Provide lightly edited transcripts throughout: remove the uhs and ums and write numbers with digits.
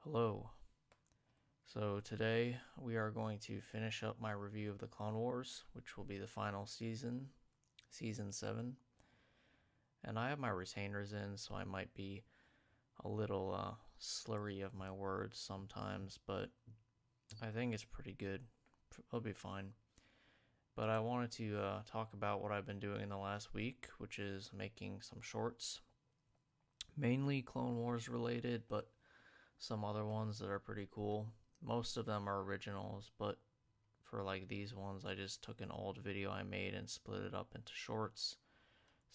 Hello. So today we are going to finish up my review of the Clone Wars, which will be the final season, season 7. And I have my retainers in, so I might be a little slurry of my words sometimes, but I think it's pretty good. It'll be fine. But I wanted to talk about what I've been doing in the last week, which is making some shorts, mainly Clone Wars related, but some other ones that are pretty cool. Most of them are originals, but for like these ones, I just took an old video I made and split it up into shorts.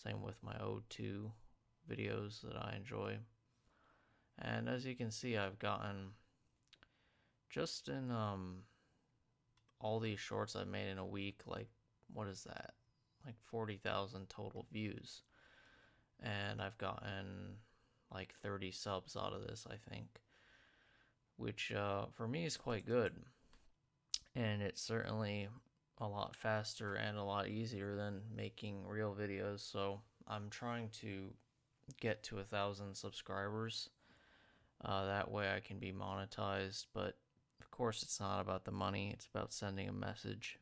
Same with my Ode 2 videos that I enjoy. And as you can see, I've gotten just in all these shorts I've made in a week, like what is that? Like 40,000 total views. And I've gotten like 30 subs out of this, I think, which for me is quite good. And it's certainly a lot faster and a lot easier than making real videos. So I'm trying to get to 1,000 subscribers. That way I can be monetized. But of course, it's not about the money, it's about sending a message.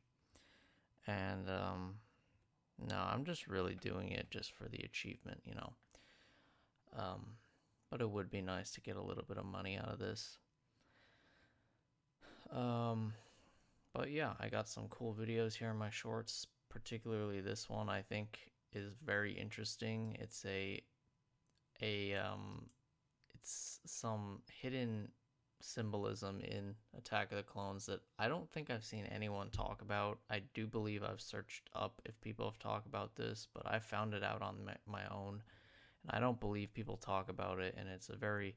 And no, I'm just really doing it just for the achievement. Um, but it would be nice to get a little bit of money out of this. Um, But yeah, I got some cool videos here in my shorts, particularly this one I think is very interesting. It's some hidden symbolism in Attack of the Clones that I don't think I've seen anyone talk about. I do believe I've searched up if people have talked about this, but I found it out on my own, and I don't believe people talk about it, and it's a very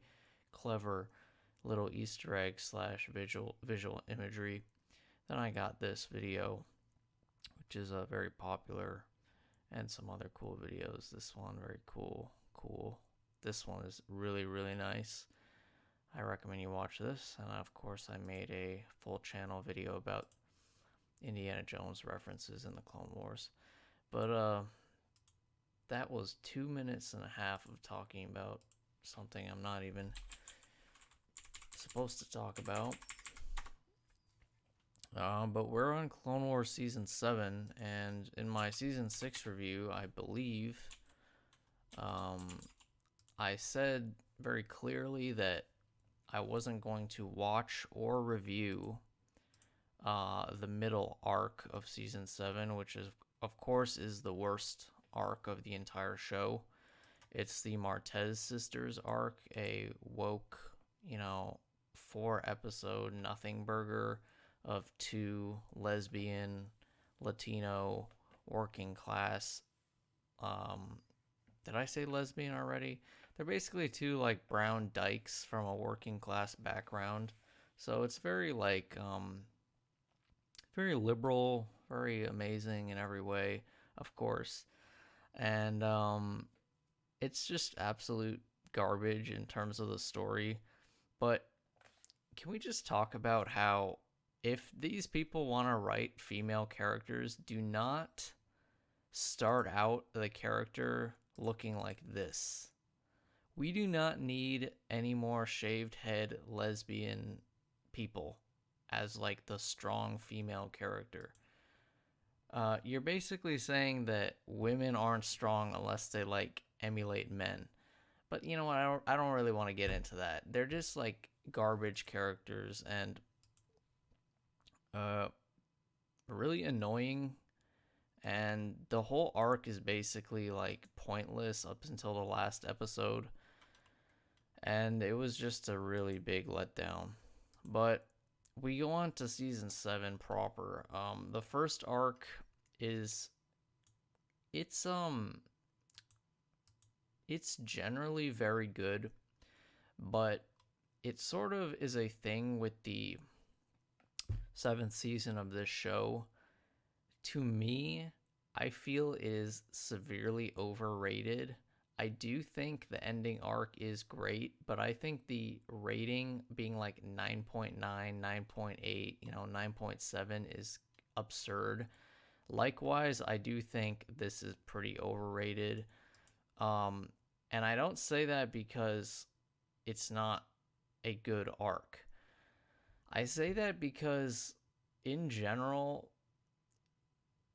clever little Easter egg slash visual imagery. Then I got this video, which is very popular, and some other cool videos. This one, very cool. This one is really, really nice. I recommend you watch this. And of course, I made a full channel video about Indiana Jones references in the Clone Wars. But that was 2 minutes and a half of talking about something I'm not even supposed to talk about. But we're on Clone Wars Season 7, and in my Season 6 review, I believe I said very clearly that I wasn't going to watch or review the middle arc of Season 7, which is, of course, is the worst arc of the entire show. It's the Martez sisters arc, a woke, 4 episode nothing burger of two lesbian, Latino, working class. Did I say lesbian already? They're basically two like brown dykes from a working class background. So it's very very liberal, very amazing in every way, of course. And it's just absolute garbage in terms of the story. But can we just talk about how if these people want to write female characters, do not start out the character looking like this. We do not need any more shaved head lesbian people as like the strong female character. You're basically saying that women aren't strong unless they like emulate men. But you know what? I don't really want to get into that. They're just like garbage characters and uh, really annoying. And the whole arc is basically like pointless up until the last episode. And it was just a really big letdown. But we go on to season 7 proper. The first arc is it's it's generally very good, but it sort of is a thing with the 7th season of this show. To me, I feel is severely overrated. I do think the ending arc is great, but I think the rating being like 9.9, 9.8, 9.7 is absurd. Likewise, I do think this is pretty overrated. And I don't say that because it's not a good arc. I say that because in general,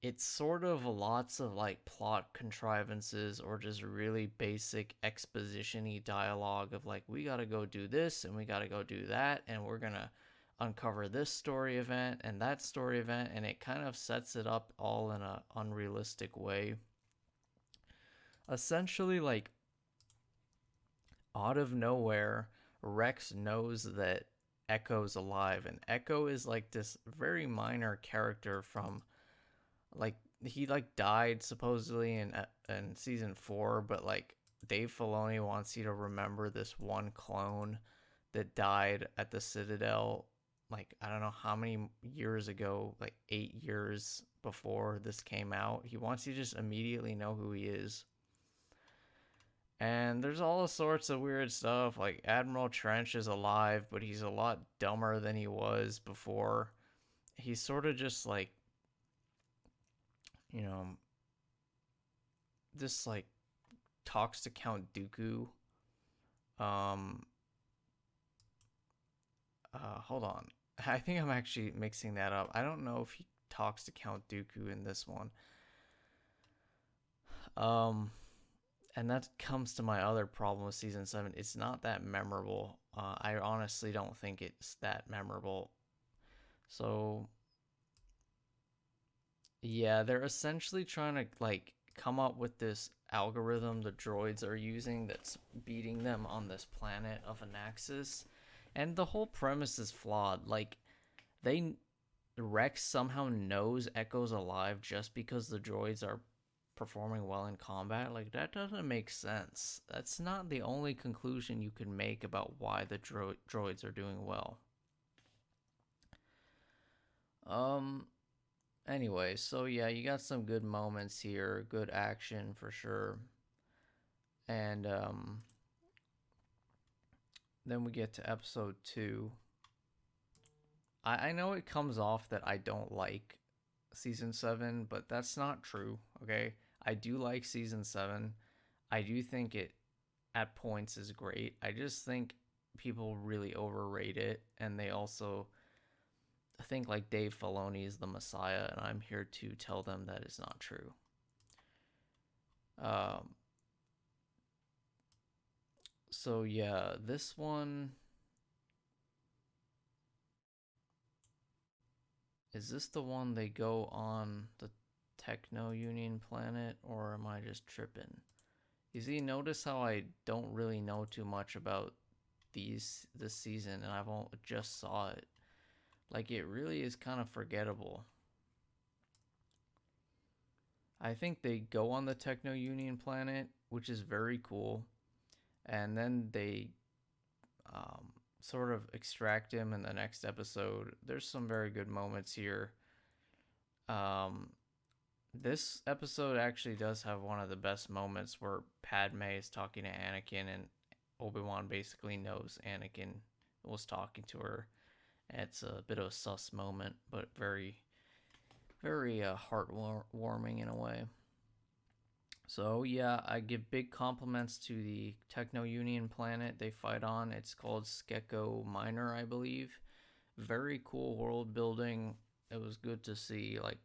it's sort of lots of like plot contrivances or just really basic exposition-y dialogue of like, we gotta go do this and we gotta go do that, and we're gonna uncover this story event and that story event, and it kind of sets it up all in a unrealistic way. Essentially, like, out of nowhere, Rex knows that Echo's alive, and Echo is like this very minor character from like, he like died supposedly in season 4, but like Dave Filoni wants you to remember this one clone that died at the Citadel, like I don't know how many years ago, like 8 years before this came out. He wants you to just immediately know who he is. And there's all sorts of weird stuff, like Admiral Trench is alive, but he's a lot dumber than he was before. He's sort of just like, you know, this like talks to Count Dooku. Um, Hold on. I think I'm actually mixing that up. I don't know if he talks to Count Dooku in this one. And that comes to my other problem with season 7. It's not that memorable. I honestly don't think it's that memorable. So yeah, they're essentially trying to like come up with this algorithm the droids are using that's beating them on this planet of Anaxis. And the whole premise is flawed. Like, Rex somehow knows Echo's alive just because the droids are performing well in combat. Like, that doesn't make sense. That's not the only conclusion you can make about why the droids are doing well. Anyway, so yeah, you got some good moments here, good action for sure. And then we get to episode 2. I know it comes off that I don't like season 7, but that's not true, okay? I do like season 7. I do think it, at points, is great. I just think people really overrate it, and they also think like Dave Filoni is the Messiah, and I'm here to tell them that is not true. So yeah, this one, is this the one they go on the Techno Union planet, or am I just tripping? You see, notice how I don't really know too much about this season, and I've just saw it. Like, it really is kind of forgettable. I think they go on the Techno Union planet, which is very cool, and then they sort of extract him in the next episode. There's some very good moments here. This episode actually does have one of the best moments where Padme is talking to Anakin, and Obi-Wan basically knows Anakin was talking to her. It's a bit of a sus moment, but very, very heartwarming in a way. So yeah, I give big compliments to the Techno Union planet they fight on. It's called Skeko Minor, I believe. Very cool world building. It was good to see like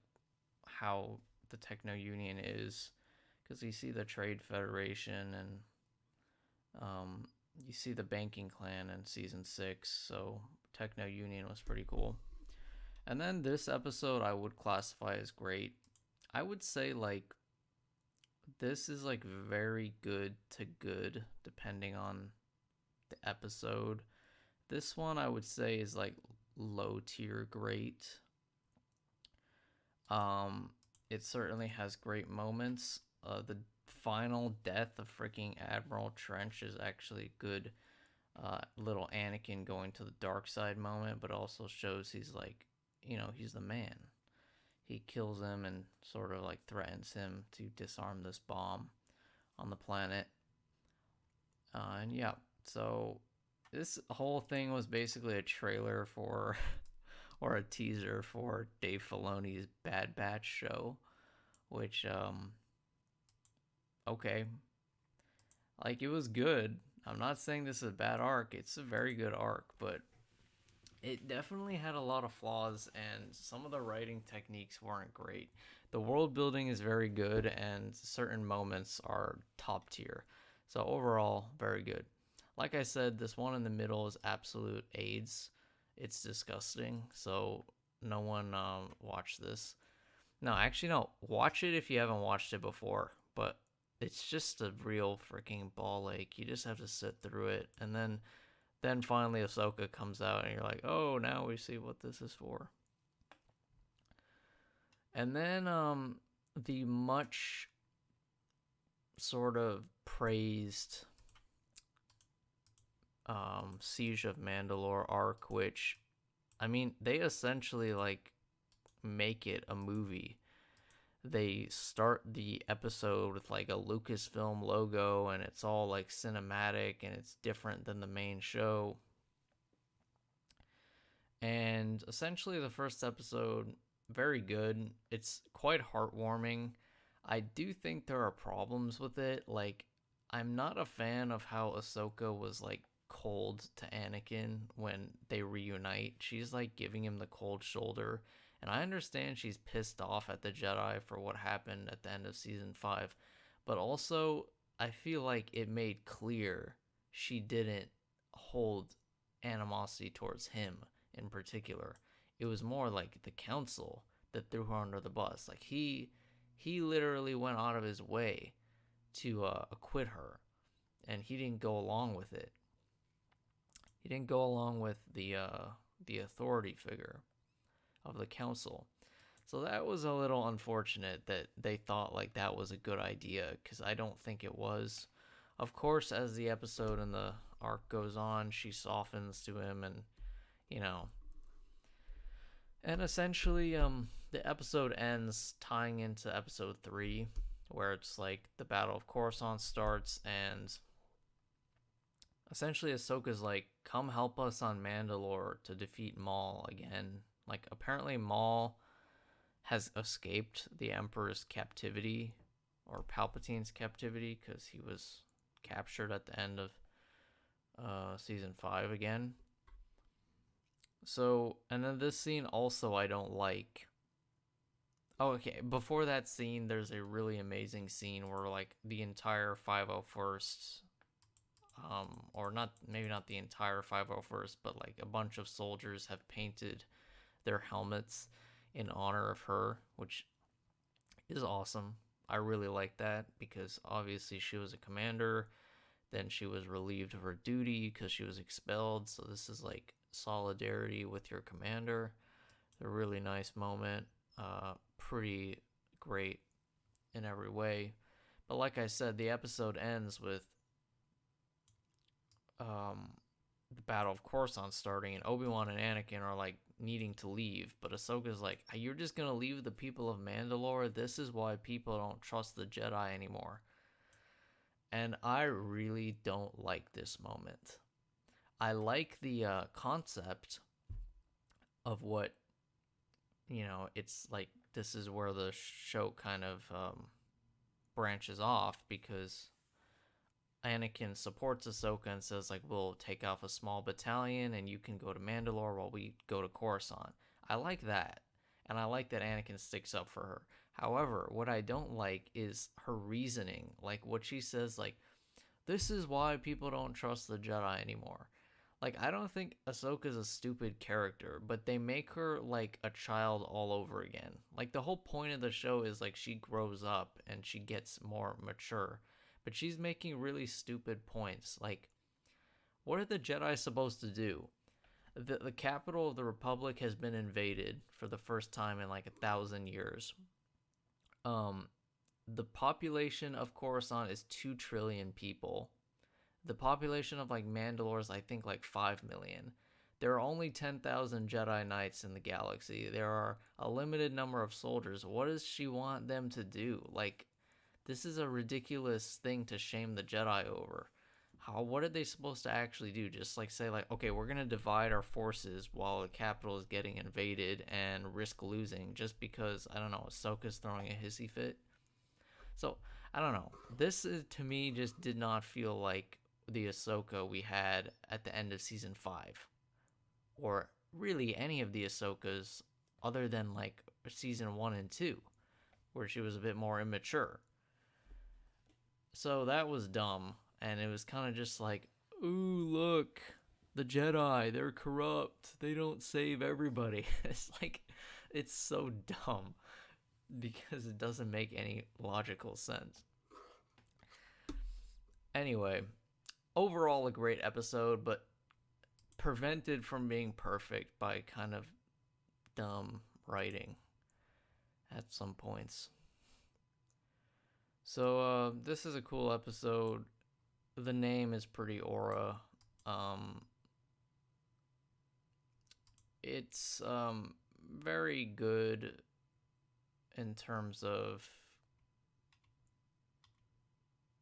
how the Techno Union is, because you see the Trade Federation, and you see the Banking Clan in season 6. So Techno Union was pretty cool. And then this episode I would classify as great. I would say like this is like very good to good depending on the episode. This one I would say is like low tier great. It certainly has great moments. The final death of freaking Admiral Trench is actually good. Little Anakin going to the dark side moment, but also shows he's like, he's the man. He kills him and sort of like threatens him to disarm this bomb on the planet. And yeah, so this whole thing was basically a trailer for or a teaser for Dave Filoni's Bad Batch show, which okay, like, it was good. I'm not saying this is a bad arc. It's a very good arc, but it definitely had a lot of flaws, and some of the writing techniques weren't great. The world building is very good, and certain moments are top tier. So overall, very good. Like I said, this one in the middle is absolute AIDS. It's disgusting. So no one watch this. No, actually, no. Watch it if you haven't watched it before. But it's just a real freaking ball ache. You just have to sit through it, and then finally Ahsoka comes out, and you're like, oh, now we see what this is for. And then the much sort of praised Siege of Mandalore arc, which, I mean, they essentially like make it a movie. They start the episode with like a Lucasfilm logo, and it's all like cinematic, and it's different than the main show. And essentially, the first episode, very good. It's quite heartwarming. I do think there are problems with it. Like, I'm not a fan of how Ahsoka was like cold to Anakin when they reunite. She's like giving him the cold shoulder. And I understand she's pissed off at the Jedi for what happened at the end of season 5. But also, I feel like it made clear she didn't hold animosity towards him in particular. It was more like the council that threw her under the bus. Like he literally went out of his way to acquit her, and he didn't go along with it. He didn't go along with the authority figure of the council. So that was a little unfortunate that they thought like that was a good idea, because I don't think it was. Of course, as the episode and the arc goes on, she softens to him, and you know, and essentially, the episode ends tying into episode 3, where it's like the Battle of Coruscant starts, and essentially Ahsoka's like, come help us on Mandalore to defeat Maul again. Like, apparently Maul has escaped the Emperor's captivity, or Palpatine's captivity, because he was captured at the end of season 5 again. So, and then this scene also I don't like. Oh, okay. Before that scene, there's a really amazing scene where like the entire 501st, or not, maybe not the entire 501st, but like a bunch of soldiers have painted their helmets in honor of her, which is awesome. I really like that, because obviously she was a commander, then she was relieved of her duty because she was expelled. So this is like solidarity with your commander. A really nice moment. Pretty great in every way. But like I said, the episode ends with the Battle of Coruscant starting, and Obi-Wan and Anakin are like needing to leave, but Ahsoka's like, you're just gonna leave the people of Mandalore? This is why people don't trust the Jedi anymore. And I really don't like this moment. I like the concept of what, it's like this is where the show kind of branches off, because Anakin supports Ahsoka and says, like, we'll take off a small battalion and you can go to Mandalore while we go to Coruscant. I like that. And I like that Anakin sticks up for her. However, what I don't like is her reasoning. Like, what she says, like, this is why people don't trust the Jedi anymore. Like, I don't think Ahsoka's a stupid character, but they make her like a child all over again. Like, the whole point of the show is like she grows up and she gets more mature. But she's making really stupid points. Like, what are the Jedi supposed to do? The capital of the Republic has been invaded for the first time in like 1,000 years. The population of Coruscant is 2 trillion people. The population of like Mandalore is, I think, like 5 million. There are only 10,000 Jedi Knights in the galaxy. There are a limited number of soldiers. What does she want them to do? Like, this is a ridiculous thing to shame the Jedi over. What are they supposed to actually do? Just like say like, okay, we're gonna divide our forces while the capital is getting invaded and risk losing just because, I don't know, Ahsoka's throwing a hissy fit. So I don't know. This is, to me, just did not feel like the Ahsoka we had at the end of season 5, or really any of the Ahsokas other than like season 1 and 2, where she was a bit more immature. So that was dumb, and it was kind of just like, ooh, look, the Jedi, they're corrupt. They don't save everybody. It's like, it's so dumb because it doesn't make any logical sense. Anyway, overall a great episode, but prevented from being perfect by kind of dumb writing at some points. So this is a cool episode. The name is pretty aura. It's very good in terms of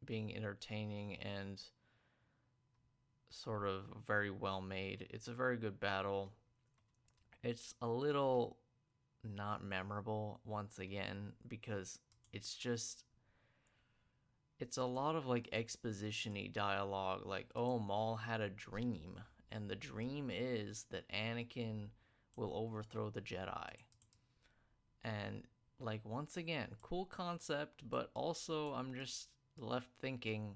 being entertaining and sort of very well made. It's a very good battle. It's a little not memorable once again because it's a lot of like exposition-y dialogue, like, oh, Maul had a dream, and the dream is that Anakin will overthrow the Jedi. And like, once again, cool concept, but also I'm just left thinking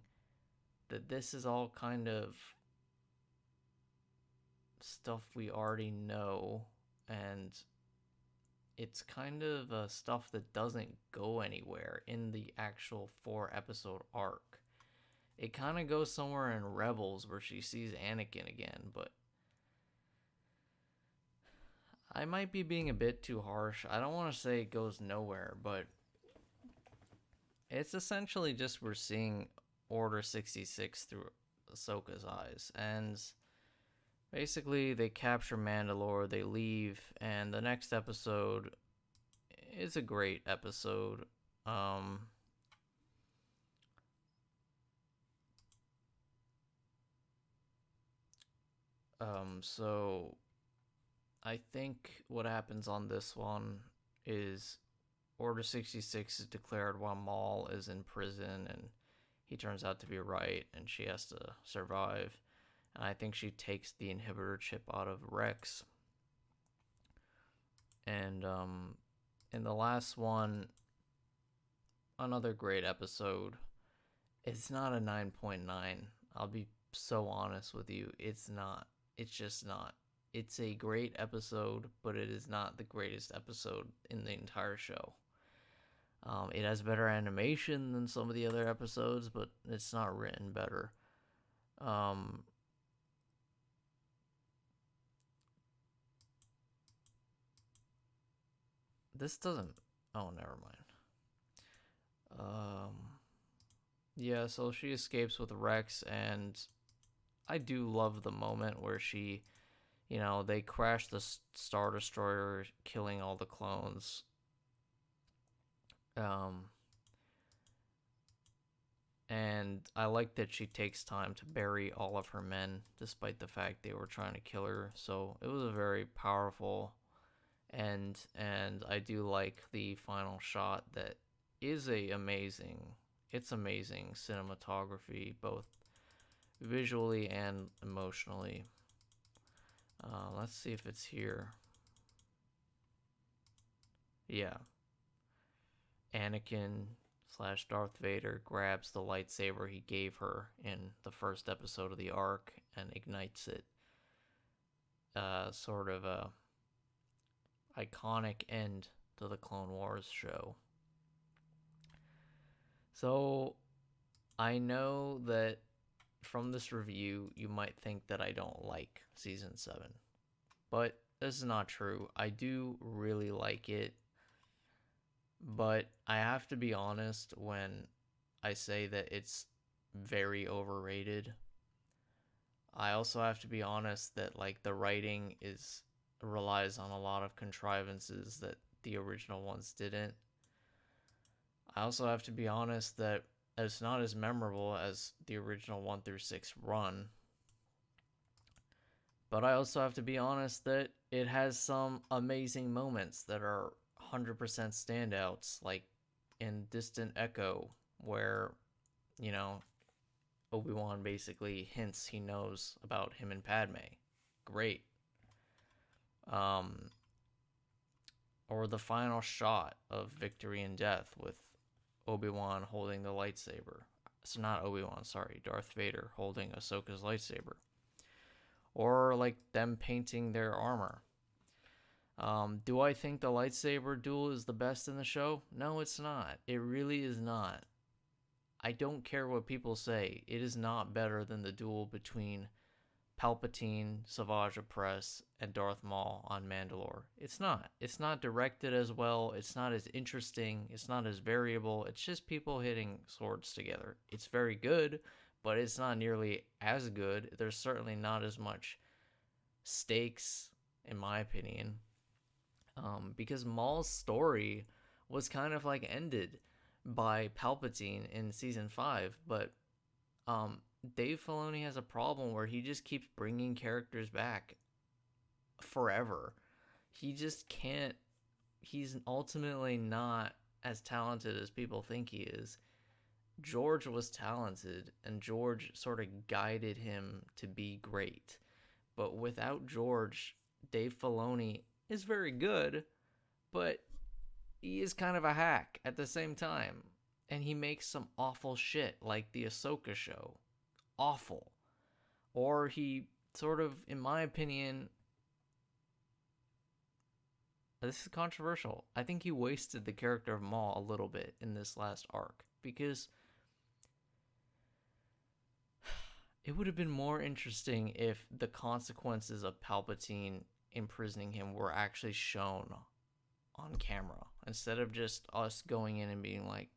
that this is all kind of stuff we already know, and it's kind of stuff that doesn't go anywhere in the actual 4-episode arc. It kind of goes somewhere in Rebels where she sees Anakin again, but I might be being a bit too harsh. I don't want to say it goes nowhere, but it's essentially just we're seeing Order 66 through Ahsoka's eyes, and basically they capture Mandalore, they leave, and the next episode is a great episode. So I think what happens on this one is Order 66 is declared while Maul is in prison, and he turns out to be right, and she has to survive. And I think she takes the inhibitor chip out of Rex. And in the last one, another great episode. It's not a 9.9. I'll be so honest with you. It's not. It's just not. It's a great episode, but it is not the greatest episode in the entire show. It has better animation than some of the other episodes, but it's not written better. This doesn't... Oh, never mind. Yeah, so she escapes with Rex, and I do love the moment where she... they crash the Star Destroyer, killing all the clones. And I like that she takes time to bury all of her men, despite the fact they were trying to kill her. So it was a very powerful end, and I do like the final shot that is amazing cinematography, both visually and emotionally. Let's see if it's here. Yeah. Anakin / Darth Vader grabs the lightsaber he gave her in the first episode of the arc and ignites it. Sort of a iconic end to the Clone Wars show. So I know that from this review you might think that I don't like season 7, but this is not true. I do really like it, but I have to be honest when I say that it's very overrated. I also have to be honest that like the writing relies on a lot of contrivances that the original ones didn't. I also have to be honest that it's not as memorable as the original 1 through 6 run. But I also have to be honest that it has some amazing moments that are 100% standouts, like in Distant Echo, where, Obi-Wan basically hints he knows about him and Padme. Great. Um, or the final shot of Victory and Death with Obi-Wan holding the lightsaber. So not Obi-Wan, sorry, Darth Vader holding Ahsoka's lightsaber. Or like them painting their armor. Do I think the lightsaber duel is the best in the show? No, it's not. It really is not. I don't care what people say. It is not better than the duel between Palpatine, Savage Opress, and Darth Maul on Mandalore. It's not. It's not directed as well. It's not as interesting. It's not as variable. It's just people hitting swords together. It's very good, but it's not nearly as good. There's certainly not as much stakes, in my opinion, because Maul's story was kind of like ended by Palpatine in season 5, but Dave Filoni has a problem where he just keeps bringing characters back forever. He just can't. He's ultimately not as talented as people think he is. George was talented, and George sort of guided him to be great. But without George, Dave Filoni is very good, but he is kind of a hack at the same time. And he makes some awful shit, like the Ahsoka show. Awful. Or he sort of, in my opinion, this is controversial. I think he wasted the character of Maul a little bit in this last arc, because it would have been more interesting if the consequences of Palpatine imprisoning him were actually shown on camera, instead of just us going in and being like,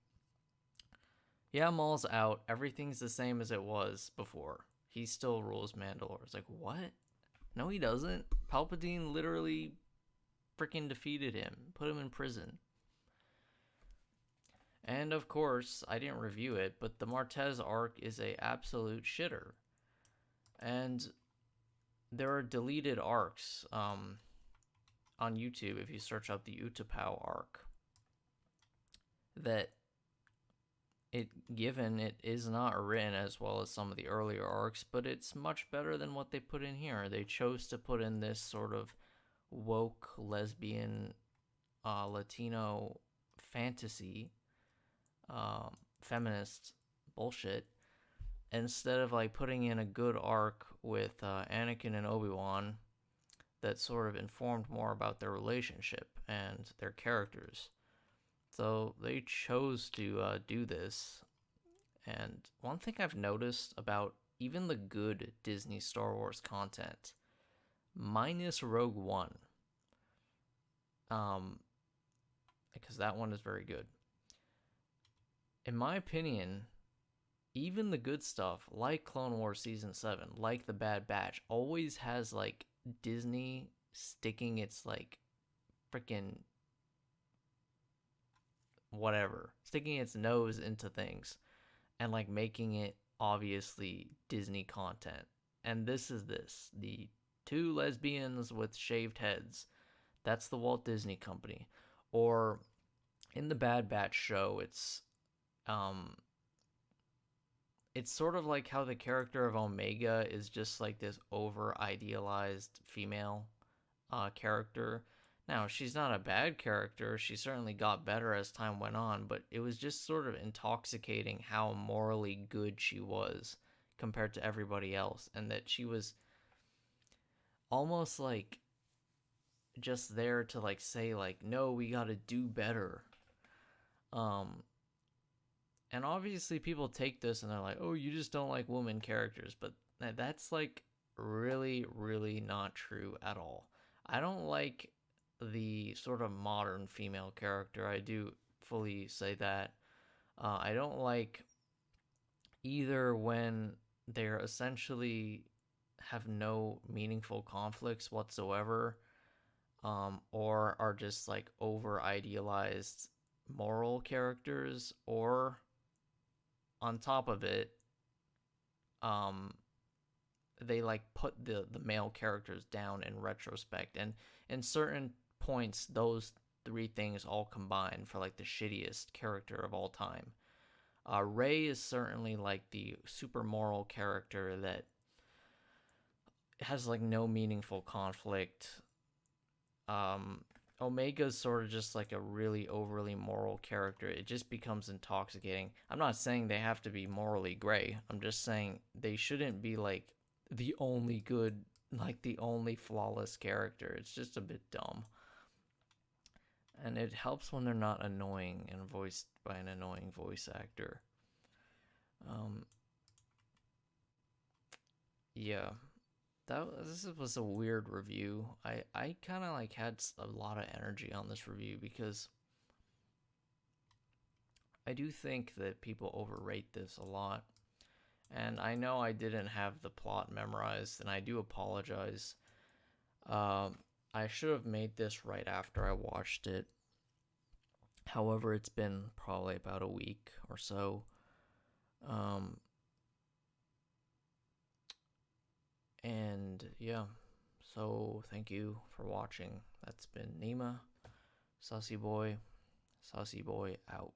yeah, Maul's out, everything's the same as it was before, he still rules Mandalore. It's like, what? No, he doesn't. Palpatine literally freaking defeated him, put him in prison. And of course, I didn't review it, but the Martez arc is a absolute shitter. And there are deleted arcs on YouTube if you search up the Utapau arc, that it is not written as well as some of the earlier arcs, but it's much better than what they put in here. They chose to put in this sort of woke lesbian Latino fantasy feminist bullshit, instead of like putting in a good arc with Anakin and Obi-Wan that sort of informed more about their relationship and their characters. So they chose to do this. And one thing I've noticed about even the good Disney Star Wars content, minus Rogue One, because that one is very good, in my opinion, even the good stuff, like Clone Wars Season 7, like The Bad Batch, always has, like, Disney sticking its, like, freaking whatever, sticking its nose into things and, like, making it obviously Disney content. And this is the two lesbians with shaved heads. That's the Walt Disney Company. Or in the Bad Batch show, it's sort of like how the character of Omega is just like this over-idealized female character. Now, she's not a bad character. She certainly got better as time went on, but it was just sort of intoxicating how morally good she was compared to everybody else, and that she was almost like just there to like say like, no, we gotta do better. And obviously people take this and they're like, oh, you just don't like women characters. But that's like really, really not true at all. I don't like the sort of modern female character. I do fully say that. I don't like either when they're essentially have no meaningful conflicts whatsoever, or are just like over idealized moral characters, or on top of it, they like put the male characters down in retrospect, and in certain points those three things all combine for like the shittiest character of all time. Rey is certainly like the super moral character that has like no meaningful conflict. Omega's sort of just like a really overly moral character. It just becomes intoxicating. I'm not saying they have to be morally gray. I'm just saying they shouldn't be like the only good, like the only flawless character. It's just a bit dumb. And it helps when they're not annoying and voiced by an annoying voice actor. Um, yeah, this was a weird review. I kind of like had a lot of energy on this review because I do think that people overrate this a lot. And I know I didn't have the plot memorized, and I do apologize. I should have made this right after I watched it. However, it's been probably about a week or so. Um, and yeah, so thank you for watching. That's been Nima, Saucy Boy out.